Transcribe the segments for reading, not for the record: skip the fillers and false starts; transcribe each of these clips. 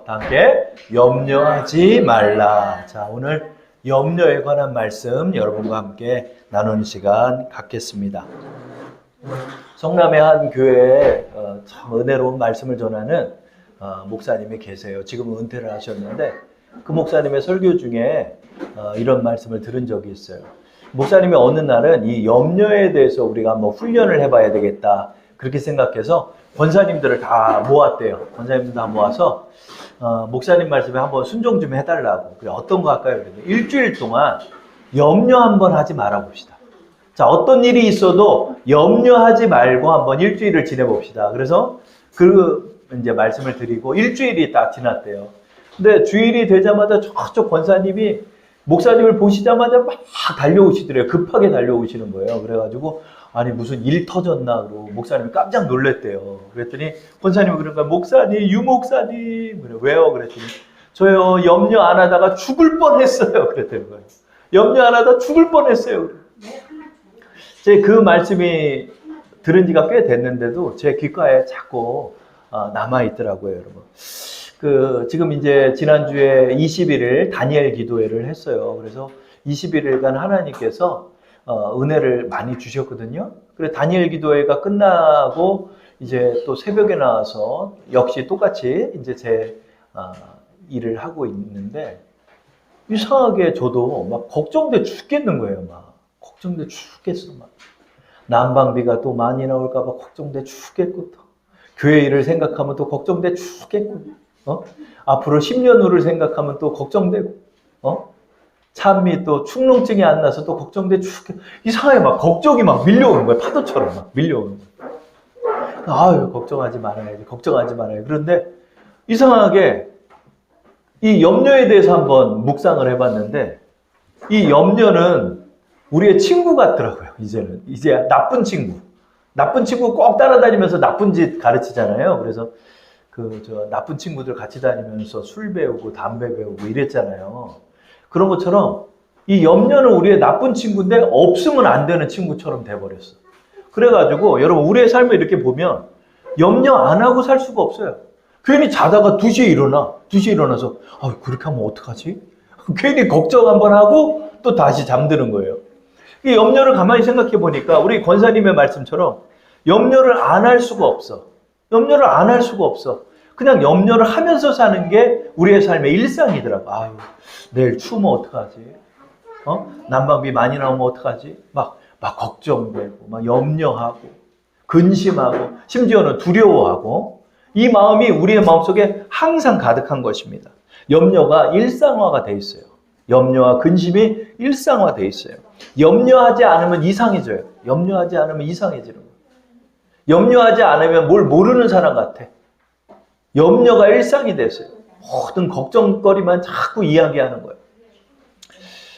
다 함께 염려하지 말라. 자, 오늘 염려에 관한 말씀 여러분과 함께 나누는 시간 갖겠습니다. 성남의 한 교회에 참 은혜로운 말씀을 전하는 목사님이 계세요. 지금은 은퇴를 하셨는데 그 목사님의 설교 중에 이런 말씀을 들은 적이 있어요. 목사님이 어느 날은 이 염려에 대해서 우리가 한번 훈련을 해봐야 되겠다 그렇게 생각해서 권사님들을 다 모았대요. 권사님들 다 모아서 목사님 말씀에 한번 순종 좀 해달라고. 그래, 어떤 거 할까요? 그래서 일주일 동안 염려 한번 하지 말아 봅시다. 자, 어떤 일이 있어도 염려하지 말고 한번 일주일을 지내봅시다. 그래서 이제 말씀을 드리고 일주일이 딱 지났대요. 근데 주일이 되자마자 저쪽 권사님이 목사님을 보시자마자 막 달려오시더래요. 급하게 달려오시는 거예요. 그래가지고 아니 무슨 일 터졌나 그러고 목사님이 깜짝 놀랬대요. 그랬더니 권사님이 그런 거야. 목사님, 유 목사님. 그래, 왜요? 그랬더니 저요 염려 안 하다가 죽을 뻔했어요. 그랬다는 거예요. 염려 안 하다 죽을 뻔했어요. 제 그 말씀이 들은 지가 꽤 됐는데도 제 귓가에 자꾸 남아있더라고요, 여러분. 지금 이제 지난주에 21일 다니엘 기도회를 했어요. 그래서 21일간 하나님께서 은혜를 많이 주셨거든요. 그래서 다니엘 기도회가 끝나고 이제 또 새벽에 나와서 역시 똑같이 이제 제 일을 하고 있는데 이상하게 저도 막 걱정돼 죽겠는 거예요. 막 걱정돼 죽겠어. 막 난방비가 또 많이 나올까 봐 걱정돼 죽겠고 또 교회 일을 생각하면 또 걱정돼 죽겠고 앞으로 10년 후를 생각하면 또 걱정되고 참이 또 축농증이 안 나서 또 걱정돼 죽겠고 이상하게 막 걱정이 막 밀려오는 거예요. 파도처럼 막 밀려오는 거예요. 아유 걱정하지 말아야지 걱정하지 말아야지. 그런데 이상하게 이 염려에 대해서 한번 묵상을 해봤는데 이 염려는 우리의 친구 같더라고요. 이제 나쁜 친구 꼭 따라다니면서 나쁜 짓 가르치잖아요. 그래서 나쁜 친구들 같이 다니면서 술 배우고 담배 배우고 이랬잖아요. 그런 것처럼 이 염려는 우리의 나쁜 친구인데 없으면 안 되는 친구처럼 돼버렸어. 그래가지고 여러분 우리의 삶을 이렇게 보면 염려 안 하고 살 수가 없어요. 괜히 자다가 2시에 일어나. 2시에 일어나서 그렇게 하면 어떡하지? 괜히 걱정 한번 하고 또 다시 잠드는 거예요. 이 염려를 가만히 생각해 보니까 우리 권사님의 말씀처럼 염려를 안 할 수가 없어. 염려를 안 할 수가 없어. 그냥 염려를 하면서 사는 게 우리의 삶의 일상이더라고. 내일 추우면 어떡하지? 난방비 많이 나오면 어떡하지? 막 걱정되고, 막 염려하고, 근심하고, 심지어는 두려워하고, 이 마음이 우리의 마음속에 항상 가득한 것입니다. 염려가 일상화가 돼 있어요. 염려와 근심이 일상화돼 있어요. 염려하지 않으면 이상해져요. 염려하지 않으면 이상해지는 거예요. 염려하지 않으면 뭘 모르는 사람 같아. 염려가 일상이 됐어요. 모든 걱정거리만 자꾸 이야기하는 거예요.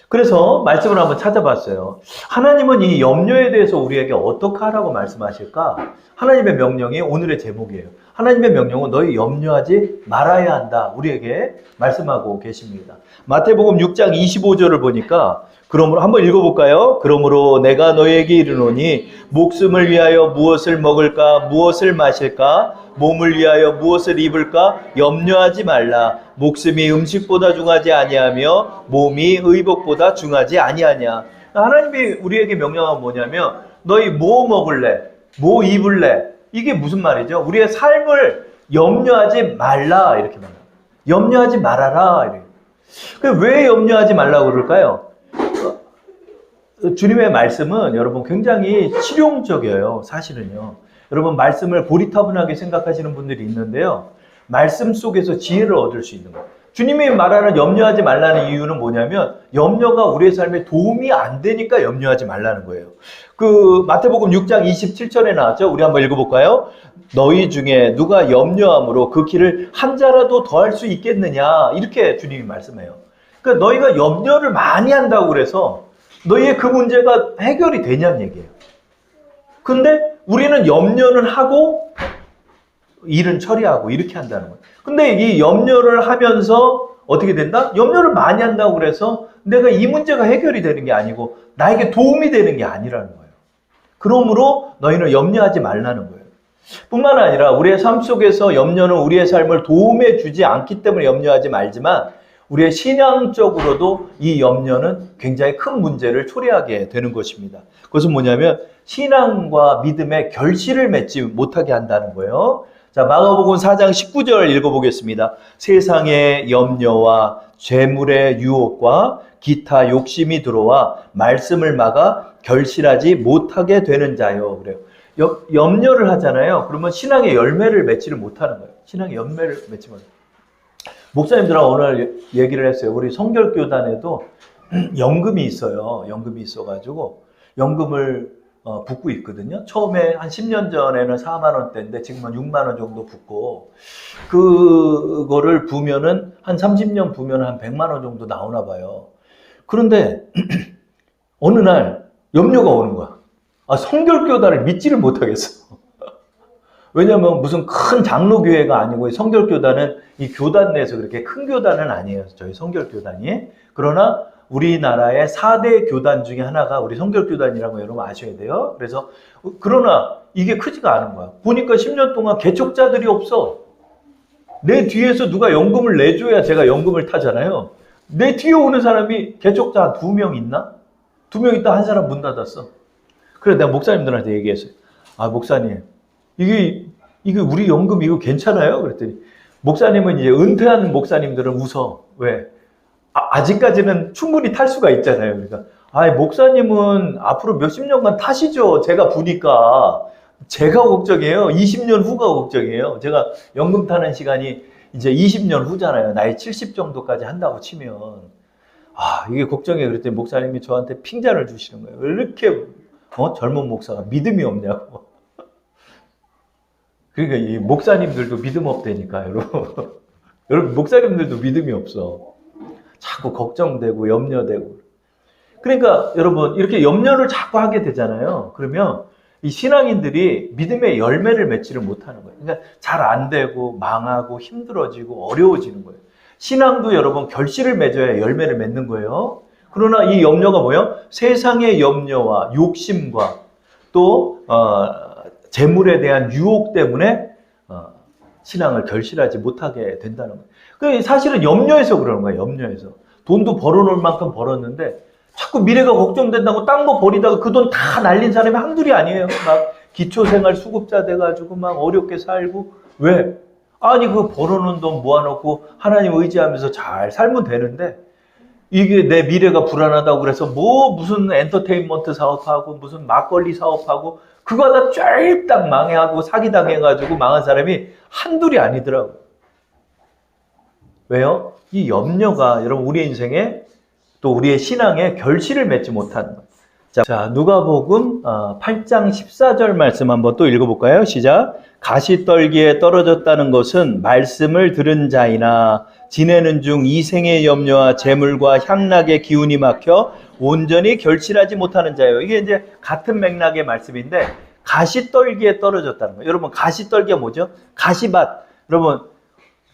그래서 말씀을 한번 찾아봤어요. 하나님은 이 염려에 대해서 우리에게 어떻게 하라고 말씀하실까? 하나님의 명령이 오늘의 제목이에요. 하나님의 명령은 너희 염려하지 말아야 한다. 우리에게 말씀하고 계십니다. 마태복음 6장 25절을 보니까 그러므로 한번 읽어볼까요? 그러므로 내가 너희에게 이르노니 목숨을 위하여 무엇을 먹을까 무엇을 마실까 몸을 위하여 무엇을 입을까 염려하지 말라. 목숨이 음식보다 중하지 아니하며 몸이 의복보다 중하지 아니하냐. 하나님이 우리에게 명령한 뭐냐면 너희 뭐 먹을래? 뭐 입을래? 이게 무슨 말이죠? 우리의 삶을 염려하지 말라 이렇게 말해요. 염려하지 말아라. 이렇게. 왜 염려하지 말라고 그럴까요? 주님의 말씀은 여러분 굉장히 실용적이에요. 사실은요. 여러분 말씀을 고리타분하게 생각하시는 분들이 있는데요. 말씀 속에서 지혜를 얻을 수 있는 거예요. 주님이 말하는 염려하지 말라는 이유는 뭐냐면 염려가 우리의 삶에 도움이 안 되니까 염려하지 말라는 거예요. 마태복음 6장 27절에 나왔죠. 우리 한번 읽어볼까요? 너희 중에 누가 염려함으로 그 길을 한 자라도 더 할 수 있겠느냐 이렇게 주님이 말씀해요. 그러니까 너희가 염려를 많이 한다고 그래서 너희의 그 문제가 해결이 되냐는 얘기예요. 근데 우리는 염려는 하고 일은 처리하고 이렇게 한다는 거예요. 근데 이 염려를 하면서 어떻게 된다? 염려를 많이 한다고 그래서 내가 이 문제가 해결이 되는 게 아니고 나에게 도움이 되는 게 아니라는 거예요. 그러므로 너희는 염려하지 말라는 거예요. 뿐만 아니라 우리의 삶 속에서 염려는 우리의 삶을 도움해 주지 않기 때문에 염려하지 말지만 우리의 신앙적으로도 이 염려는 굉장히 큰 문제를 초래하게 되는 것입니다. 그것은 뭐냐면 신앙과 믿음의 결실을 맺지 못하게 한다는 거예요. 자, 마가복음 4장 19절 읽어보겠습니다. 세상의 염려와 재물의 유혹과 기타 욕심이 들어와 말씀을 막아 결실하지 못하게 되는 자요. 그래요. 염려를 하잖아요. 그러면 신앙의 열매를 맺지를 못하는 거예요. 신앙의 열매를 맺지 못해요. 목사님들하고 오늘 얘기를 했어요. 우리 성결교단에도 연금이 있어요. 연금이 있어가지고 연금을 붓고 있거든요. 처음에 한 10년 전에는 4만 원대인데 지금은 6만 원 정도 붓고 그거를 부면은 한 30년 부면 한 100만 원 정도 나오나 봐요. 그런데 어느 날 염려가 오는 거야. 아, 성결교단을 믿지를 못하겠어. 왜냐면 무슨 큰 장로교회가 아니고 성결교단은 이 교단 내에서 그렇게 큰 교단은 아니에요. 저희 성결교단이. 그러나 우리나라의 4대 교단 중에 하나가 우리 성결교단이라고 여러분 아셔야 돼요. 그래서 그러나 이게 크지가 않은 거야. 보니까 10년 동안 개척자들이 없어. 내 뒤에서 누가 연금을 내줘야 제가 연금을 타잖아요. 내 뒤에 오는 사람이 개척자 한 2명 있나? 2명 있다 한 사람 문 닫았어. 그래서 내가 목사님들한테 얘기했어요. 아, 목사님, 이게 우리 연금 이거 괜찮아요? 그랬더니 목사님은 이제 은퇴한 목사님들은 웃어. 왜? 아직까지는 충분히 탈 수가 있잖아요. 그러니까 아, 목사님은 앞으로 몇십 년간 타시죠. 제가 보니까 제가 걱정이에요. 20년 후가 걱정이에요. 제가 연금 타는 시간이 이제 20년 후잖아요. 나이 70 정도까지 한다고 치면 아, 이게 걱정이에요. 그랬더니 목사님이 저한테 핑잔을 주시는 거예요. 왜 이렇게 젊은 목사가 믿음이 없냐고. 그러니까 이 목사님들도 믿음 없다니까, 여러분. 여러분, 목사님들도 믿음이 없어. 자꾸 걱정되고 염려되고. 그러니까 여러분, 이렇게 염려를 자꾸 하게 되잖아요. 그러면 이 신앙인들이 믿음의 열매를 맺지를 못하는 거예요. 그러니까 잘 안 되고 망하고 힘들어지고 어려워지는 거예요. 신앙도 여러분 결실을 맺어야 열매를 맺는 거예요. 그러나 이 염려가 뭐예요? 세상의 염려와 욕심과 또 재물에 대한 유혹 때문에 신앙을 결실하지 못하게 된다는 거예요. 사실은 염려해서 그러는 거예요. 염려해서. 돈도 벌어놓을 만큼 벌었는데 자꾸 미래가 걱정된다고 딴 거 버리다가 그 돈 다 날린 사람이 한둘이 아니에요. 막 기초생활 수급자 돼가지고 막 어렵게 살고. 왜? 아니 그 벌어놓은 돈 모아놓고 하나님 의지하면서 잘 살면 되는데 이게 내 미래가 불안하다고 그래서 뭐 무슨 엔터테인먼트 사업하고 무슨 막걸리 사업하고 그거 다 쫄딱 망해하고 사기당해가지고 망한 사람이 한둘이 아니더라고요. 왜요? 이 염려가 여러분 우리 인생에 또 우리의 신앙에 결실을 맺지 못하는 거예요. 자, 누가복음 8장 14절 말씀 한번 또 읽어볼까요? 시작. 가시떨기에 떨어졌다는 것은 말씀을 들은 자이나 지내는 중 이생의 염려와 재물과 향락의 기운이 막혀 온전히 결실하지 못하는 자예요. 이게 이제 같은 맥락의 말씀인데 가시떨기에 떨어졌다는 거예요. 여러분 가시떨기가 뭐죠? 가시밭. 여러분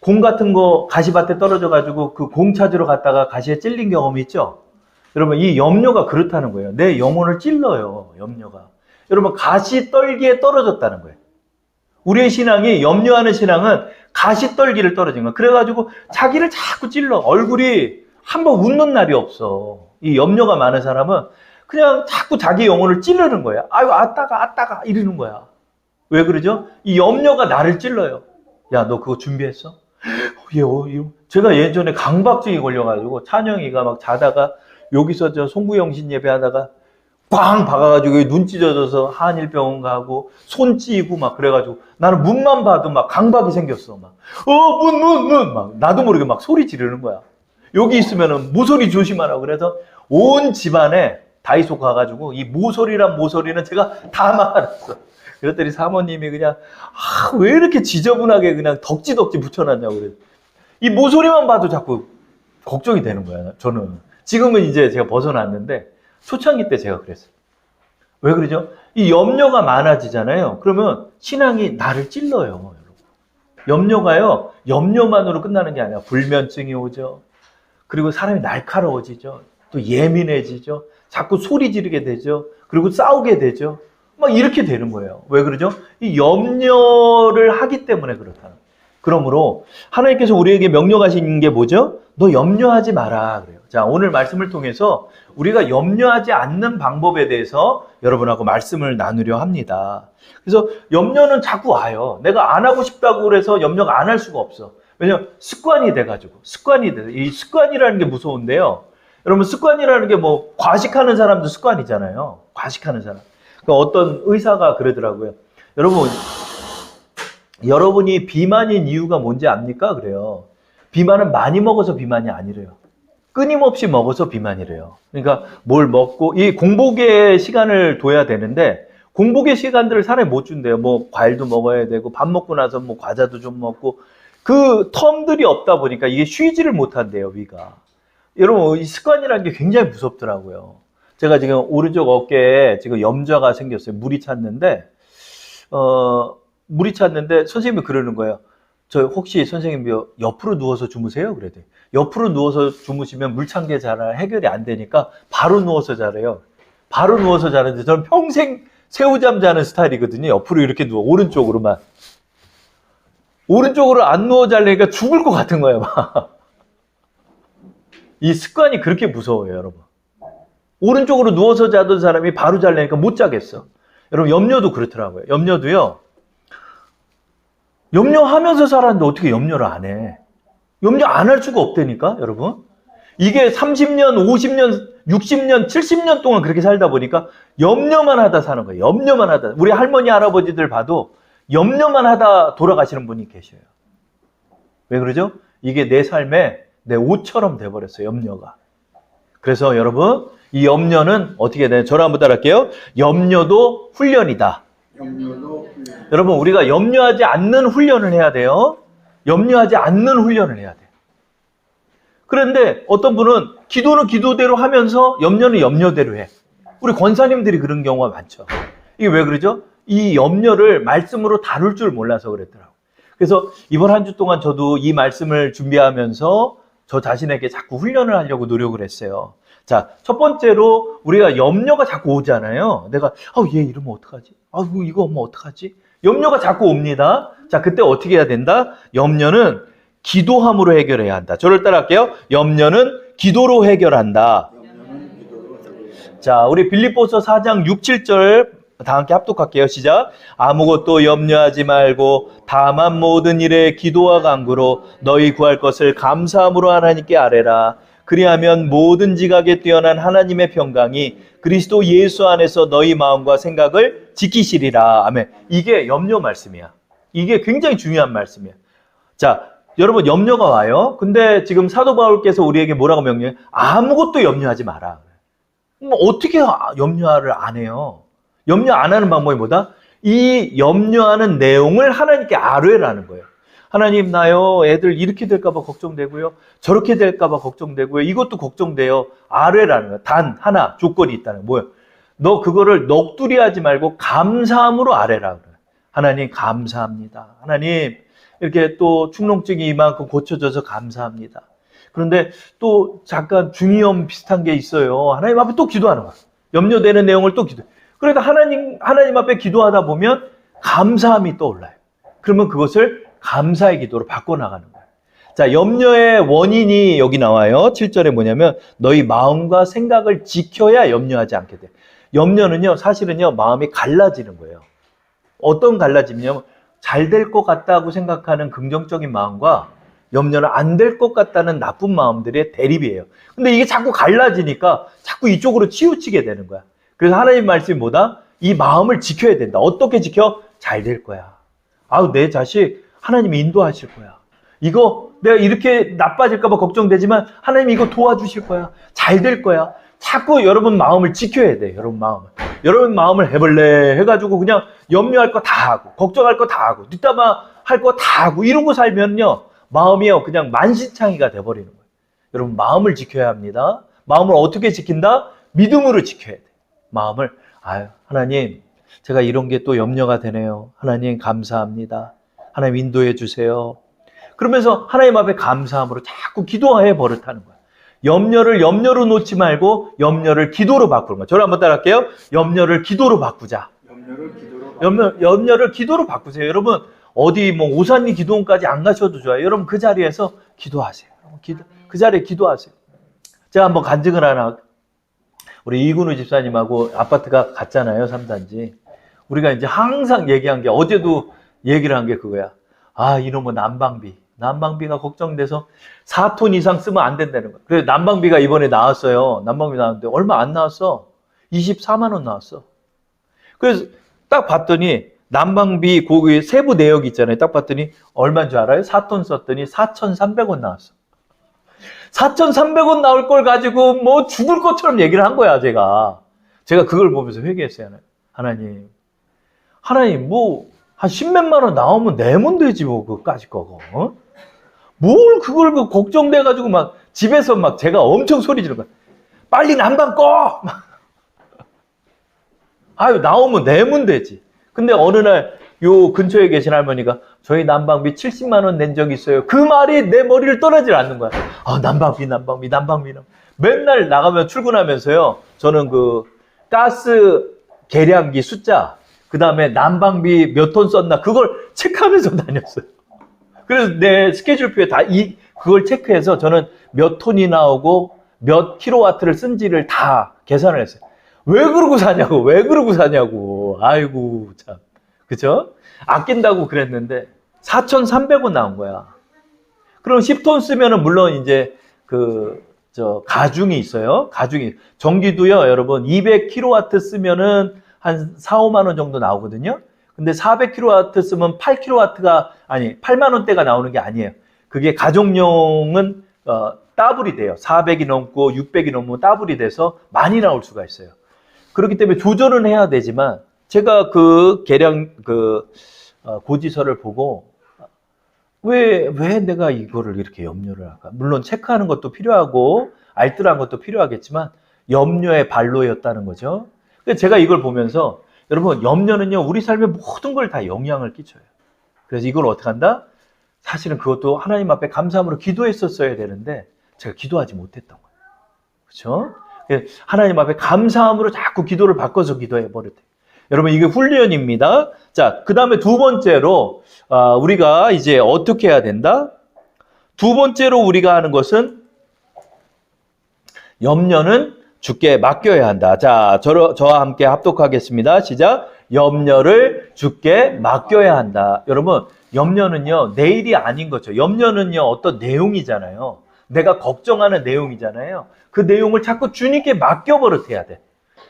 공 같은 거 가시밭에 떨어져가지고 그 공 찾으러 갔다가 가시에 찔린 경험이 있죠? 여러분 이 염려가 그렇다는 거예요. 내 영혼을 찔러요. 염려가. 여러분 가시떨기에 떨어졌다는 거예요. 우리의 신앙이 염려하는 신앙은 가시떨기를 떨어진 거예요. 그래가지고 자기를 자꾸 찔러. 얼굴이 한번 웃는 날이 없어. 이 염려가 많은 사람은 그냥 자꾸 자기 영혼을 찌르는 거야. 아유 아따가 이러는 거야. 왜 그러죠? 이 염려가 나를 찔러요. 야 너 그거 준비했어? 제가 예전에 강박증이 걸려가지고 찬영이가 막 자다가 여기서 저 송구영신 예배하다가 꽝 박아가지고 눈 찢어져서 한일병원 가고 손 찌고 막 그래가지고 나는 문만 봐도 막 강박이 생겼어. 막 문 막 나도 모르게 막 소리 지르는 거야. 여기 있으면은 모서리 조심하라고. 그래서 온 집안에 다이소 가가지고 이 모서리는 제가 다 말았어. 그랬더니 사모님이 그냥 왜 이렇게 지저분하게 그냥 덕지 붙여놨냐고 그래. 이 모서리만 봐도 자꾸 걱정이 되는 거야. 저는 지금은 이제 제가 벗어났는데 초창기 때 제가 그랬어요. 왜 그러죠? 이 염려가 많아지잖아요. 그러면 신앙이 나를 찔러요. 여러분. 염려가요. 염려만으로 끝나는 게 아니라 불면증이 오죠. 그리고 사람이 날카로워지죠. 또 예민해지죠. 자꾸 소리 지르게 되죠. 그리고 싸우게 되죠. 막 이렇게 되는 거예요. 왜 그러죠? 이 염려를 하기 때문에 그렇다. 그러므로 하나님께서 우리에게 명령하신 게 뭐죠? 너 염려하지 마라 그래요. 자, 오늘 말씀을 통해서 우리가 염려하지 않는 방법에 대해서 여러분하고 말씀을 나누려 합니다. 그래서 염려는 자꾸 와요. 내가 안 하고 싶다고 그래서 염려가 안 할 수가 없어. 왜냐면 습관이 돼가지고. 이 습관이라는 게 무서운데요. 여러분, 습관이라는 게 뭐 과식하는 사람도 습관이잖아요. 과식하는 사람. 그러니까 어떤 의사가 그러더라고요. 여러분이 비만인 이유가 뭔지 압니까? 그래요. 비만은 많이 먹어서 비만이 아니래요. 끊임없이 먹어서 비만이래요. 그러니까 뭘 먹고, 이 공복의 시간을 둬야 되는데, 공복의 시간들을 사람이 못 준대요. 뭐, 과일도 먹어야 되고, 밥 먹고 나서 뭐, 과자도 좀 먹고, 그 텀들이 없다 보니까 이게 쉬지를 못한대요, 위가. 여러분, 이 습관이라는 게 굉장히 무섭더라고요. 제가 지금 오른쪽 어깨에 지금 염좌가 생겼어요. 물이 찼는데, 선생님이 그러는 거예요. 저 혹시 선생님 옆으로 누워서 주무세요? 그래도 옆으로 누워서 주무시면 물찬 게 잘 해결이 안 되니까 바로 누워서 자래요. 바로 누워서 자는데 저는 평생 새우잠 자는 스타일이거든요. 옆으로 이렇게 누워 오른쪽으로만. 오른쪽으로 안 누워 자려니까 죽을 것 같은 거예요. 막. 이 습관이 그렇게 무서워요, 여러분. 오른쪽으로 누워서 자던 사람이 바로 자려니까 못 자겠어. 여러분, 염려도 그렇더라고요. 염려도요. 염려하면서 살았는데 어떻게 염려를 안 해? 염려 안 할 수가 없다니까, 여러분. 이게 30년, 50년, 60년, 70년 동안 그렇게 살다 보니까 염려만 하다 사는 거예요. 염려만 하다. 우리 할머니, 할아버지들 봐도 염려만 하다 돌아가시는 분이 계셔요. 왜 그러죠? 이게 내 삶에 내 옷처럼 돼버렸어요, 염려가. 그래서 여러분, 이 염려는 어떻게 되나요? 저를 한번 따라할게요. 염려도 훈련이다. 여러분, 우리가 염려하지 않는 훈련을 해야 돼요. 염려하지 않는 훈련을 해야 돼요. 그런데 어떤 분은 기도는 기도대로 하면서 염려는 염려대로 해. 우리 권사님들이 그런 경우가 많죠. 이게 왜 그러죠? 이 염려를 말씀으로 다룰 줄 몰라서 그랬더라고요. 그래서 이번 한 주 동안 저도 이 말씀을 준비하면서 저 자신에게 자꾸 훈련을 하려고 노력을 했어요. 자, 첫 번째로 우리가 염려가 자꾸 오잖아요. 내가 얘 이러면 어떡하지? 이거 뭐 어떡하지? 염려가 자꾸 옵니다. 자, 그때 어떻게 해야 된다? 염려는 기도함으로 해결해야 한다. 저를 따라할게요. 염려는 기도로 해결한다. 자, 우리 빌립보서 4장 6, 7절 다 함께 합독할게요. 시작. 아무것도 염려하지 말고 다만 모든 일에 기도와 간구로 너희 구할 것을 감사함으로 하나님께 아뢰라. 그리하면 모든 지각에 뛰어난 하나님의 평강이 그리스도 예수 안에서 너희 마음과 생각을 지키시리라. 아멘. 이게 염려 말씀이야. 이게 굉장히 중요한 말씀이야. 자, 여러분, 염려가 와요. 근데 지금 사도 바울께서 우리에게 뭐라고 명령해요? 아무것도 염려하지 마라. 어떻게 염려를 안 해요? 염려 안 하는 방법이 뭐다? 이 염려하는 내용을 하나님께 아뢰라는 거예요. 하나님, 나요, 애들 이렇게 될까봐 걱정되고요. 저렇게 될까봐 걱정되고요. 이것도 걱정돼요. 아뢰라는 거예요. 단 하나 조건이 있다는 거예요. 뭐예요? 너 그거를 넋두리 하지 말고 감사함으로 아뢰라 그래요. 하나님, 감사합니다. 하나님, 이렇게 또 축농증이 이만큼 고쳐져서 감사합니다. 그런데 또 잠깐 중이염 비슷한 게 있어요. 하나님 앞에 또 기도하는 거예요. 염려되는 내용을 또 기도해요. 그러니까 하나님 앞에 기도하다 보면 감사함이 떠올라요. 그러면 그것을 감사의 기도로 바꿔나가는 거예요. 자, 염려의 원인이 여기 나와요. 7절에 뭐냐면 너희 마음과 생각을 지켜야 염려하지 않게 돼. 염려는요, 사실은요, 마음이 갈라지는 거예요. 어떤 갈라짐이냐면 잘 될 것 같다고 생각하는 긍정적인 마음과 염려는 안 될 것 같다는 나쁜 마음들의 대립이에요. 근데 이게 자꾸 갈라지니까 자꾸 이쪽으로 치우치게 되는 거야. 그래서 하나님 말씀이 뭐다? 이 마음을 지켜야 된다. 어떻게 지켜? 잘 될 거야. 내 자식 하나님이 인도하실 거야. 이거 내가 이렇게 나빠질까 봐 걱정되지만 하나님 이거 도와주실 거야. 잘 될 거야. 자꾸 여러분 마음을 지켜야 돼. 여러분 마음을 해볼래 해가지고 그냥 염려할 거 다 하고 걱정할 거 다 하고 뒷담화 할 거 다 하고 이러고 살면요, 마음이요 그냥 만신창이가 돼버리는 거예요. 여러분, 마음을 지켜야 합니다. 마음을 어떻게 지킨다? 믿음으로 지켜야 돼. 마음을 하나님, 제가 이런 게 또 염려가 되네요. 하나님 감사합니다. 하나님 인도해 주세요. 그러면서 하나님 앞에 감사함으로 자꾸 기도해 버릇하는 거예요. 염려를 염려로 놓지 말고 염려를 기도로 바꾸는 거예요. 저를 한번 따라할게요. 염려를 기도로 바꾸자. 염려를 기도로 바꾸세요. 여러분 어디 뭐 오산리 기도원까지 안 가셔도 좋아요. 여러분 그 자리에서 기도하세요. 그 자리에 기도하세요. 제가 한번 간증을 하나, 우리 이근우 집사님하고 아파트가 같잖아요, 3단지. 우리가 이제 항상 얘기한 게, 어제도 얘기를 한 게 그거야. 아, 이놈의 난방비가 걱정돼서 4톤 이상 쓰면 안 된다는 거야. 그래서 난방비가 이번에 나왔어요. 난방비 나왔는데 얼마 안 나왔어. 24만 원 나왔어. 그래서 딱 봤더니 난방비 거기 세부 내역 있잖아요. 딱 봤더니 얼마인 줄 알아요? 4톤 썼더니 4,300원 나왔어. 4,300원 나올 걸 가지고 뭐 죽을 것처럼 얘기를 한 거야, 제가 그걸 보면서 회개했어요. 하나님 뭐 한 10몇만 원 나오면 내면 되지 뭐 그까짓 거고. 어? 뭘 그걸 걱정돼 가지고 막 집에서 막 제가 엄청 소리 지르는 거야. 빨리 난방 꺼! 아유, 나오면 내면 되지. 근데 어느 날 요 근처에 계신 할머니가 저희 난방비 70만 원 낸 적이 있어요. 그 말이 내 머리를 떠나질 않는 거야. 아, 난방비. 맨날 나가면 출근하면서요. 저는 그 가스 계량기 숫자, 그 다음에 난방비 몇 톤 썼나 그걸 체크하면서 다녔어요. 그래서 내 스케줄표에 그걸 체크해서 저는 몇 톤이 나오고 몇 킬로와트를 쓴지를 다 계산을 했어요. 왜 그러고 사냐고. 아이고, 참. 그죠? 아낀다고 그랬는데 4,300원 나온 거야. 그럼 10톤 쓰면은 물론 이제 가중이 있어요. 전기도요, 여러분 200kW 쓰면은 한 4, 5만 원 정도 나오거든요. 근데 400kW 쓰면 8만 원대가 나오는 게 아니에요. 그게 가정용은 더블이 돼요. 400이 넘고 600이 넘으면 더블이 돼서 많이 나올 수가 있어요. 그렇기 때문에 조절은 해야 되지만 제가 그 계량 고지서를 보고 왜 내가 이거를 이렇게 염려를 할까? 물론 체크하는 것도 필요하고 알뜰한 것도 필요하겠지만 염려의 발로였다는 거죠. 그래서 제가 이걸 보면서 여러분, 염려는요 우리 삶의 모든 걸 다 영향을 끼쳐요. 그래서 이걸 어떻게 한다? 사실은 그것도 하나님 앞에 감사함으로 기도했었어야 되는데 제가 기도하지 못했던 거예요. 그렇죠? 하나님 앞에 감사함으로 자꾸 기도를 바꿔서 기도해 버렸대요. 여러분, 이게 훈련입니다. 자, 그 다음에 두 번째로 우리가 이제 어떻게 해야 된다? 두 번째로 우리가 하는 것은 염려는 주께 맡겨야 한다. 자, 저와 함께 합독하겠습니다. 시작. 염려를 주께 맡겨야 한다. 여러분, 염려는요 내일이 아닌 거죠. 염려는요 어떤 내용이잖아요. 내가 걱정하는 내용이잖아요. 그 내용을 자꾸 주님께 맡겨버릇해야 돼.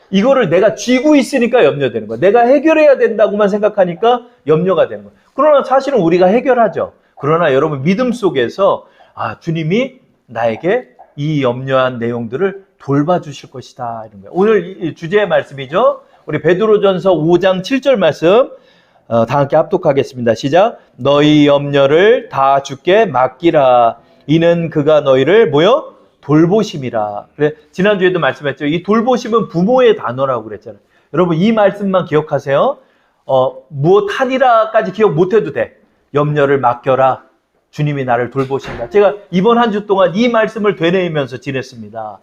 이거를 내가 쥐고 있으니까 염려되는 거야. 내가 해결해야 된다고만 생각하니까 염려가 되는 거야. 그러나 사실은 우리가 해결하죠. 그러나 여러분, 믿음 속에서 주님이 나에게 이 염려한 내용들을 돌봐주실 것이다, 이런 거예요. 오늘 이 주제의 말씀이죠. 우리 베드로전서 5장 7절 말씀 다 함께 합독하겠습니다. 시작. 너희 염려를 다 주께 맡기라. 이는 그가 너희를 돌보심이라. 그래, 지난주에도 말씀했죠. 이 돌보심은 부모의 단어라고 그랬잖아요. 여러분, 이 말씀만 기억하세요. 무엇하니라까지 기억 못해도 돼. 염려를 맡겨라. 주님이 나를 돌보신다. 제가 이번 한 주 동안 이 말씀을 되뇌이면서 지냈습니다.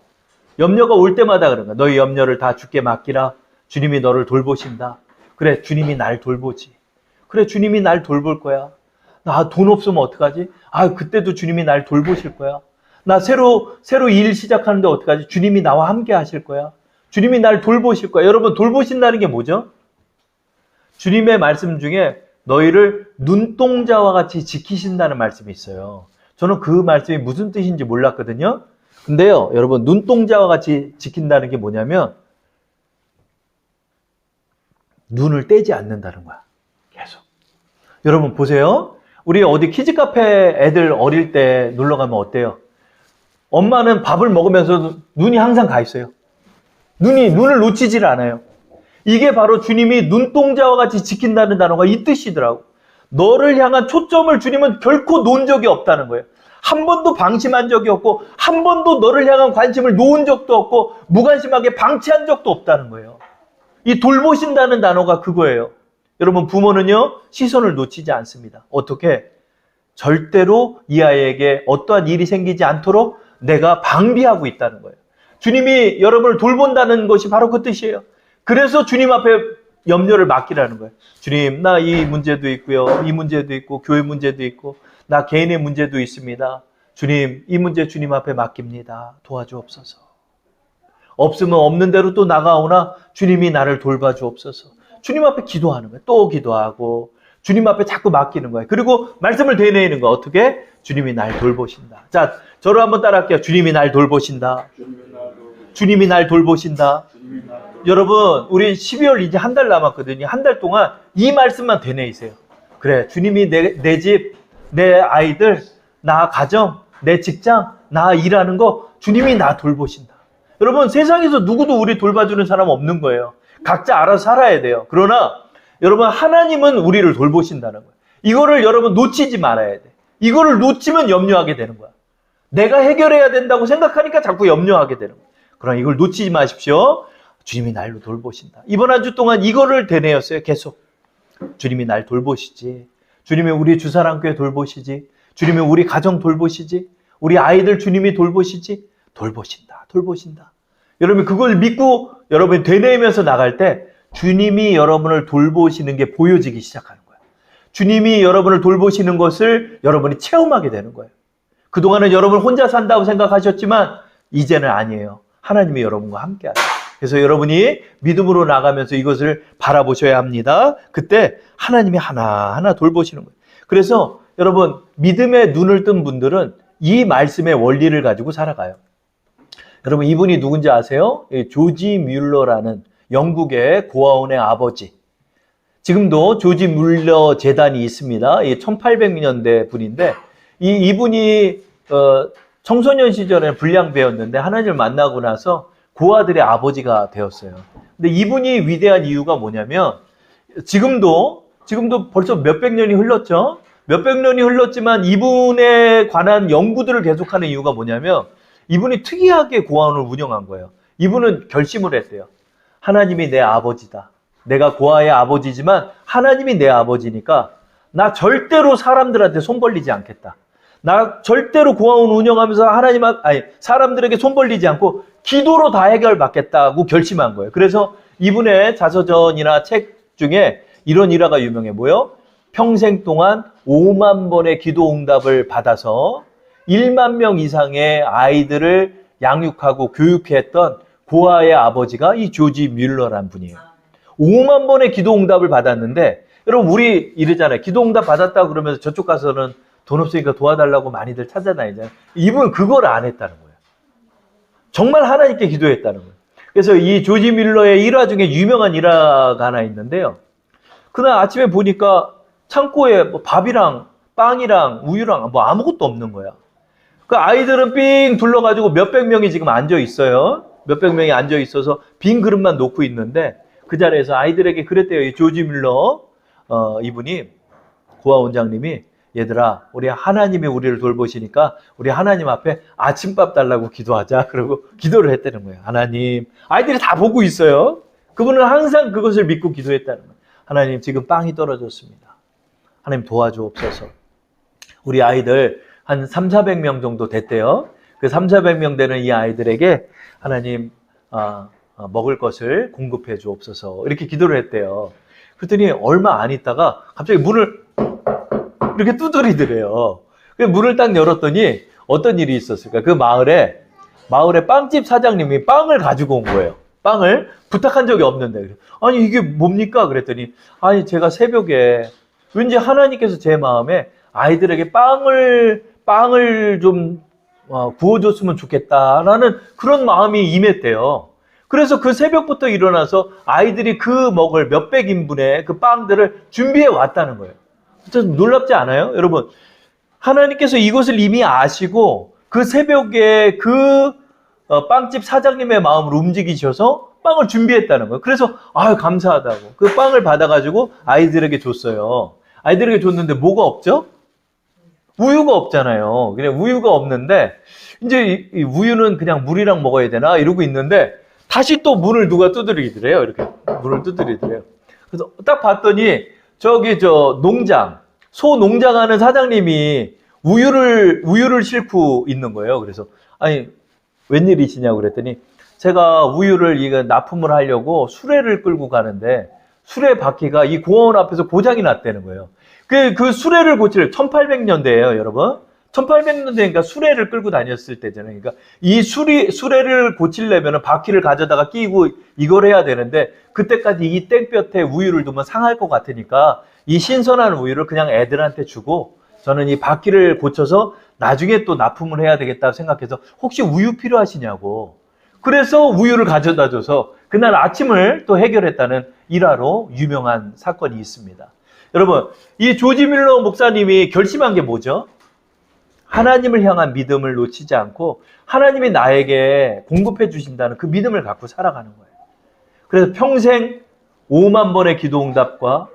염려가 올 때마다 그런 거야. 너희 염려를 다 주께 맡기라. 주님이 너를 돌보신다. 그래, 주님이 날 돌보지. 그래, 주님이 날 돌볼 거야. 나 돈 없으면 어떡하지? 그때도 주님이 날 돌보실 거야. 나 새로 일 시작하는데 어떡하지? 주님이 나와 함께 하실 거야. 주님이 날 돌보실 거야. 여러분, 돌보신다는 게 뭐죠? 주님의 말씀 중에 너희를 눈동자와 같이 지키신다는 말씀이 있어요. 저는 그 말씀이 무슨 뜻인지 몰랐거든요. 근데요, 여러분, 눈동자와 같이 지킨다는 게 뭐냐면 눈을 떼지 않는다는 거야. 계속. 여러분 보세요. 우리 어디 키즈카페 애들 어릴 때 놀러 가면 어때요? 엄마는 밥을 먹으면서 눈이 항상 가 있어요. 눈을 놓치질 않아요. 이게 바로 주님이 눈동자와 같이 지킨다는 단어가 이 뜻이더라고. 너를 향한 초점을 주님은 결코 놓은 적이 없다는 거예요. 한 번도 방심한 적이 없고 한 번도 너를 향한 관심을 놓은 적도 없고 무관심하게 방치한 적도 없다는 거예요. 이 돌보신다는 단어가 그거예요. 여러분, 부모는요 시선을 놓치지 않습니다. 어떻게? 절대로 이 아이에게 어떠한 일이 생기지 않도록 내가 방비하고 있다는 거예요. 주님이 여러분을 돌본다는 것이 바로 그 뜻이에요. 그래서 주님 앞에 염려를 맡기라는 거예요. 주님, 나 이 문제도 있고요. 이 문제도 있고 교회 문제도 있고 나 개인의 문제도 있습니다. 주님, 이 문제 주님 앞에 맡깁니다. 도와주옵소서. 없으면 없는 대로 또 나가오나 주님이 나를 돌봐주옵소서. 주님 앞에 기도하는 거예요. 또 기도하고 주님 앞에 자꾸 맡기는 거예요. 그리고 말씀을 되뇌이는 거 어떻게? 주님이 날 돌보신다. 자, 저를 한번 따라할게요. 주님이 날 돌보신다. 주님이 날 돌보신다. 여러분, 우리 12월 이제 한 달 남았거든요. 한 달 동안 이 말씀만 되뇌이세요. 그래, 주님이 내 집, 내 아이들, 나 가정, 내 직장, 나 일하는 거 주님이 나 돌보신다. 여러분, 세상에서 누구도 우리 돌봐주는 사람 없는 거예요. 각자 알아서 살아야 돼요. 그러나 여러분, 하나님은 우리를 돌보신다는 거예요. 이거를 여러분 놓치지 말아야 돼. 이거를 놓치면 염려하게 되는 거야. 내가 해결해야 된다고 생각하니까 자꾸 염려하게 되는 거야. 그러나 이걸 놓치지 마십시오. 주님이 날로 돌보신다. 이번 한 주 동안 이거를 되뇌었어요. 계속. 주님이 날 돌보시지. 주님이 우리 주사랑교회 돌보시지. 주님이 우리 가정 돌보시지. 우리 아이들 주님이 돌보시지. 돌보신다. 돌보신다. 여러분 그걸 믿고 여러분이 되뇌면서 나갈 때 주님이 여러분을 돌보시는 게 보여지기 시작하는 거예요. 주님이 여러분을 돌보시는 것을 여러분이 체험하게 되는 거예요. 그동안은 여러분 혼자 산다고 생각하셨지만 이제는 아니에요. 하나님이 여러분과 함께 하세요. 그래서 여러분이 믿음으로 나가면서 이것을 바라보셔야 합니다. 그때 하나님이 하나하나 돌보시는 거예요. 그래서 여러분 믿음의 눈을 뜬 분들은 이 말씀의 원리를 가지고 살아가요. 여러분 이분이 누군지 아세요? 조지 뮬러라는 영국의 고아원의 아버지. 지금도 조지 뮬러 재단이 있습니다. 1800년대 분인데 이분이 청소년 시절에 불량배였는데 하나님을 만나고 나서 고아들의 아버지가 되었어요. 근데 이분이 위대한 이유가 뭐냐면 지금도 벌써 몇백 년이 흘렀죠. 몇백 년이 흘렀지만 이분에 관한 연구들을 계속하는 이유가 뭐냐면 이분이 특이하게 고아원을 운영한 거예요. 이분은 결심을 했대요. 하나님이 내 아버지다. 내가 고아의 아버지지만 하나님이 내 아버지니까 나 절대로 사람들한테 손 벌리지 않겠다. 나 절대로 고아원 운영하면서 사람들에게 손 벌리지 않고 기도로 다 해결받겠다고 결심한 거예요. 그래서 이분의 자서전이나 책 중에 이런 일화가 유명해. 뭐요? 평생 동안 5만 번의 기도 응답을 받아서 1만 명 이상의 아이들을 양육하고 교육했던 고아의 아버지가 이 조지 뮬러란 분이에요. 5만 번의 기도 응답을 받았는데 여러분 우리 이러잖아요. 기도 응답 받았다 그러면서 저쪽 가서는 돈 없으니까 도와달라고 많이들 찾아다니잖아요. 이분은 그걸 안 했다는 거예요. 정말 하나님께 기도했다는 거예요. 그래서 이 조지 뮬러의 일화 중에 유명한 일화가 하나 있는데요. 그날 아침에 보니까 창고에 뭐 밥이랑 빵이랑 우유랑 뭐 아무것도 없는 거야. 그 아이들은 삥 둘러가지고 몇백 명이 지금 앉아 있어요. 몇백 명이 앉아 있어서 빈 그릇만 놓고 있는데 그 자리에서 아이들에게 그랬대요. 이 조지 뮬러 이분이 고아 원장님이 얘들아 우리 하나님이 우리를 돌보시니까 우리 하나님 앞에 아침밥 달라고 기도하자. 그러고 기도를 했다는 거예요. 하나님. 아이들이 다 보고 있어요. 그분은 항상 그것을 믿고 기도했다는 거예요. 하나님 지금 빵이 떨어졌습니다. 하나님 도와주옵소서. 우리 아이들 한 300~400명 정도 됐대요. 그 300~400명 되는 이 아이들에게 하나님 먹을 것을 공급해 주옵소서. 이렇게 기도를 했대요. 그랬더니 얼마 안 있다가 갑자기 문을 이렇게 두드리더래요. 문을 딱 열었더니 어떤 일이 있었을까? 그 마을에 빵집 사장님이 빵을 가지고 온 거예요. 빵을 부탁한 적이 없는데. 아니 이게 뭡니까? 그랬더니 아니 제가 새벽에 왠지 하나님께서 제 마음에 아이들에게 빵을 좀 구워줬으면 좋겠다라는 그런 마음이 임했대요. 그래서 그 새벽부터 일어나서 아이들이 그 먹을 몇백 인분의 그 빵들을 준비해 왔다는 거예요. 진짜 놀랍지 않아요? 여러분, 하나님께서 이것을 이미 아시고 그 새벽에 그 빵집 사장님의 마음을 움직이셔서 빵을 준비했다는 거예요. 그래서 감사하다고 그 빵을 받아가지고 아이들에게 줬어요. 아이들에게 줬는데 뭐가 없죠? 우유가 없잖아요. 그냥 우유가 없는데 이제 이 우유는 그냥 물이랑 먹어야 되나 이러고 있는데 다시 또 문을 누가 두드리더래요. 이렇게 문을 두드리더래요. 그래서 딱 봤더니 저기 소 농장하는 사장님이 우유를 싣고 있는 거예요. 그래서 아니 웬일이시냐고 그랬더니 제가 우유를 납품을 하려고 수레를 끌고 가는데 수레 바퀴가 이 공원 앞에서 고장이 났다는 거예요. 그 수레를 고칠 1800년대예요, 여러분. 1800년대니까 수레를 끌고 다녔을 때잖아요. 그러니까 이 수레를 고치려면 바퀴를 가져다가 끼고 이걸 해야 되는데 그때까지 이 땡볕에 우유를 두면 상할 것 같으니까 이 신선한 우유를 그냥 애들한테 주고 저는 이 바퀴를 고쳐서 나중에 또 납품을 해야 되겠다 생각해서 혹시 우유 필요하시냐고. 그래서 우유를 가져다 줘서 그날 아침을 또 해결했다는 일화로 유명한 사건이 있습니다. 여러분, 이 조지 밀러 목사님이 결심한 게 뭐죠? 하나님을 향한 믿음을 놓치지 않고 하나님이 나에게 공급해 주신다는 그 믿음을 갖고 살아가는 거예요. 그래서 평생 5만 번의 기도응답과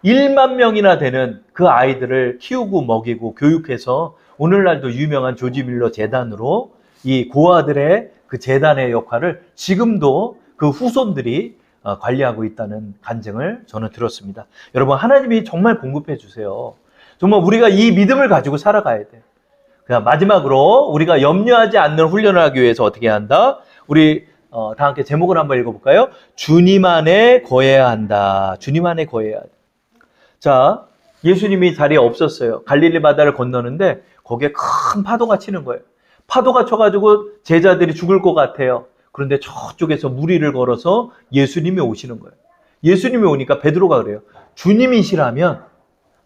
1만 명이나 되는 그 아이들을 키우고 먹이고 교육해서 오늘날도 유명한 조지 밀러 재단으로 이 고아들의 그 재단의 역할을 지금도 그 후손들이 관리하고 있다는 간증을 저는 들었습니다. 여러분, 하나님이 정말 공급해 주세요. 정말 우리가 이 믿음을 가지고 살아가야 돼요. 마지막으로 우리가 염려하지 않는 훈련을 하기 위해서 어떻게 한다? 우리 다 함께 제목을 한번 읽어볼까요? 주님 안에 거해야 한다. 주님 안에 거해야 한다. 자, 예수님이 자리에 없었어요. 갈릴리 바다를 건너는데 거기에 큰 파도가 치는 거예요. 파도가 쳐가지고 제자들이 죽을 것 같아요. 그런데 저쪽에서 무리를 걸어서 예수님이 오시는 거예요. 예수님이 오니까 베드로가 그래요. 주님이시라면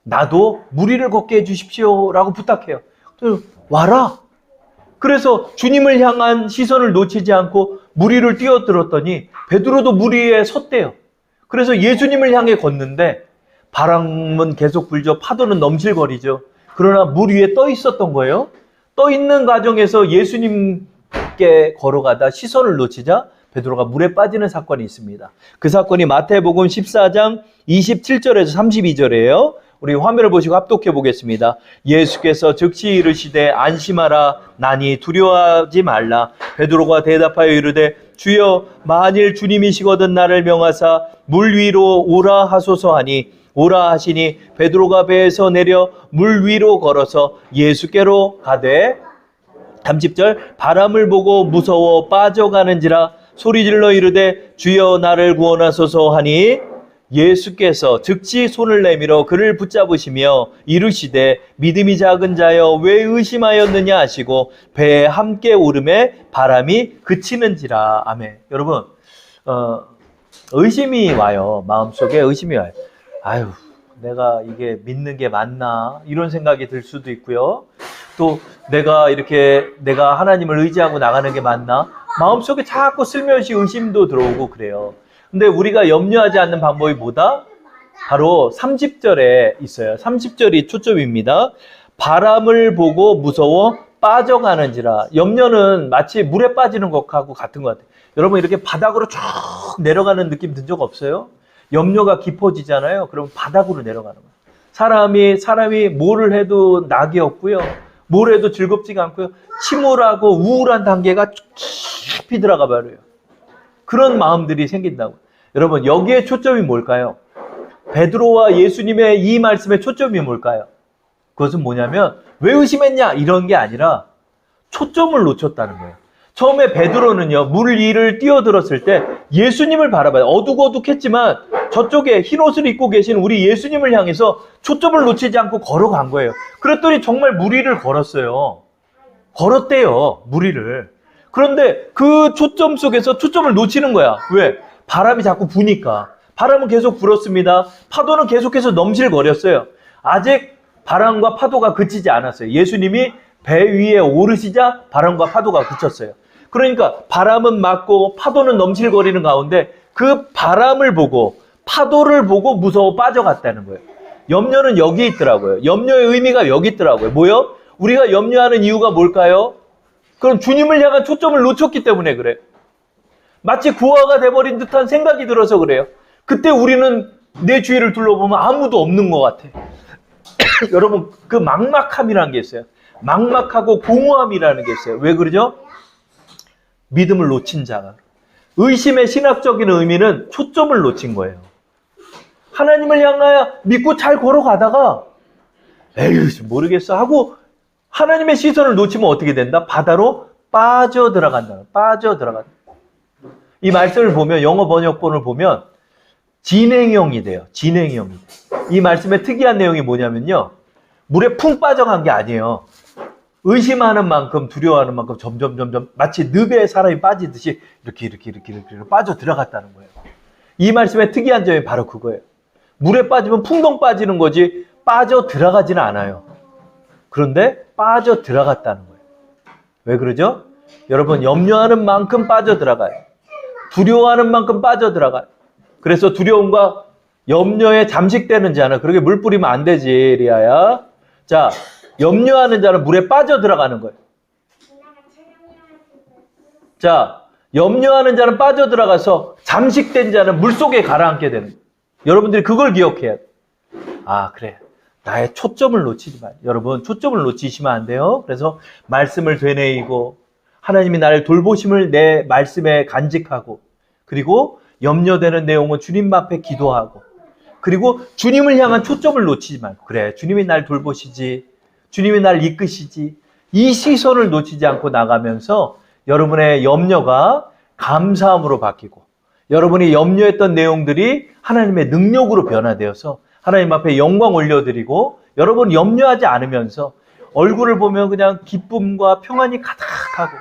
나도 무리를 걷게 해주십시오 라고 부탁해요. 와라. 그래서 주님을 향한 시선을 놓치지 않고 무리를 뛰어들었더니 베드로도 무리에 섰대요. 그래서 예수님을 향해 걷는데 바람은 계속 불죠. 파도는 넘실거리죠. 그러나 물 위에 떠 있었던 거예요. 떠 있는 과정에서 예수님께 걸어가다 시선을 놓치자 베드로가 물에 빠지는 사건이 있습니다. 그 사건이 마태복음 14장 27절에서 32절이에요. 우리 화면을 보시고 합독해 보겠습니다. 예수께서 즉시 이르시되 안심하라 나니 두려워하지 말라. 베드로가 대답하여 이르되 주여 만일 주님이시거든 나를 명하사 물 위로 오라 하소서 하니 오라 하시니 베드로가 배에서 내려 물 위로 걸어서 예수께로 가되 30절 바람을 보고 무서워 빠져가는지라 소리질러 이르되 주여 나를 구원하소서 하니 예수께서 즉시 손을 내밀어 그를 붙잡으시며 이르시되 믿음이 작은 자여 왜 의심하였느냐 하시고 배에 함께 오름에 바람이 그치는지라. 아멘. 여러분, 의심이 와요. 마음속에 의심이 와요. 아유, 내가 이게 믿는 게 맞나 이런 생각이 들 수도 있고요. 또 내가 하나님을 의지하고 나가는 게 맞나 마음속에 자꾸 슬며시 의심도 들어오고 그래요. 근데 우리가 염려하지 않는 방법이 뭐다? 바로 30절에 있어요. 30절이 초점입니다. 바람을 보고 무서워 빠져가는지라. 염려는 마치 물에 빠지는 것하고 같은 것 같아요. 여러분 이렇게 바닥으로 쭉 내려가는 느낌 든 적 없어요? 염려가 깊어지잖아요. 그럼 바닥으로 내려가는 거예요. 사람이 뭐를 해도 낙이 없고요. 뭘 해도 즐겁지가 않고요. 침울하고 우울한 단계가 깊이 들어가 버려요. 그런 마음들이 생긴다고. 여러분 여기에 초점이 뭘까요? 베드로와 예수님의 이 말씀의 초점이 뭘까요? 그것은 뭐냐면 왜 의심했냐 이런 게 아니라 초점을 놓쳤다는 거예요. 처음에 베드로는요 물 위를 뛰어들었을 때 예수님을 바라봐요. 어둑어둑했지만 저쪽에 흰 옷을 입고 계신 우리 예수님을 향해서 초점을 놓치지 않고 걸어간 거예요. 그랬더니 정말 물 위를 걸었어요. 걸었대요, 물 위를. 그런데 그 초점 속에서 초점을 놓치는 거야. 왜? 바람이 자꾸 부니까. 바람은 계속 불었습니다. 파도는 계속해서 넘실거렸어요. 아직 바람과 파도가 그치지 않았어요. 예수님이 배 위에 오르시자 바람과 파도가 그쳤어요. 그러니까 바람은 막고 파도는 넘실거리는 가운데 그 바람을 보고 파도를 보고 무서워 빠져갔다는 거예요. 염려는 여기 있더라고요. 염려의 의미가 여기 있더라고요. 뭐요? 우리가 염려하는 이유가 뭘까요? 그럼 주님을 향한 초점을 놓쳤기 때문에 그래요. 마치 구화가 돼버린 듯한 생각이 들어서 그래요. 그때 우리는 내 주위를 둘러보면 아무도 없는 것 같아. 여러분 그 막막함이라는 게 있어요. 막막하고 공허함이라는 게 있어요. 왜 그러죠? 믿음을 놓친 자가. 의심의 신학적인 의미는 초점을 놓친 거예요. 하나님을 향하여 믿고 잘 걸어가다가 에휴 모르겠어 하고 하나님의 시선을 놓치면 어떻게 된다? 바다로 빠져들어간다. 이 말씀을 보면 영어 번역본을 보면 진행형이 돼요. 진행형이. 이 말씀의 특이한 내용이 뭐냐면요. 물에 풍 빠져간 게 아니에요. 의심하는 만큼 두려워하는 만큼 점점 마치 늪에 사람이 빠지듯이 이렇게 빠져 들어갔다는 거예요. 이 말씀의 특이한 점이 바로 그거예요. 물에 빠지면 풍덩 빠지는 거지 빠져 들어가지는 않아요. 그런데 빠져 들어갔다는 거예요. 왜 그러죠? 여러분 염려하는 만큼 빠져 들어가요. 두려워하는 만큼 빠져 들어가요. 그래서 두려움과 염려에 잠식되는 자는 그렇게 물 뿌리면 안 되지, 리아야. 자, 염려하는 자는 물에 빠져 들어가는 거예요. 자, 염려하는 자는 빠져 들어가서 잠식된 자는 물 속에 가라앉게 되는 거예요. 여러분들이 그걸 기억해야 돼요. 아, 그래. 나의 초점을 놓치지 마요. 여러분, 초점을 놓치시면 안 돼요. 그래서 말씀을 되뇌이고 하나님이 나를 돌보심을 내 말씀에 간직하고 그리고 염려되는 내용은 주님 앞에 기도하고 그리고 주님을 향한 초점을 놓치지 말고 그래, 주님이 날 돌보시지, 주님이 날 이끄시지, 이 시선을 놓치지 않고 나가면서 여러분의 염려가 감사함으로 바뀌고 여러분이 염려했던 내용들이 하나님의 능력으로 변화되어서 하나님 앞에 영광 올려드리고 여러분 염려하지 않으면서 얼굴을 보면 그냥 기쁨과 평안이 가득하고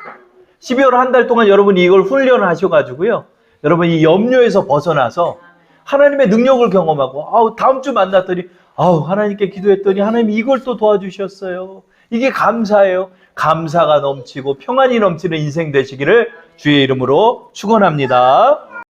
12월 한 달 동안 여러분이 이걸 훈련하셔가지고요. 여러분 이 염려에서 벗어나서 하나님의 능력을 경험하고 다음 주 만났더니 하나님께 기도했더니 하나님이 이걸 또 도와주셨어요. 이게 감사예요. 감사가 넘치고 평안이 넘치는 인생 되시기를 주의 이름으로 축원합니다.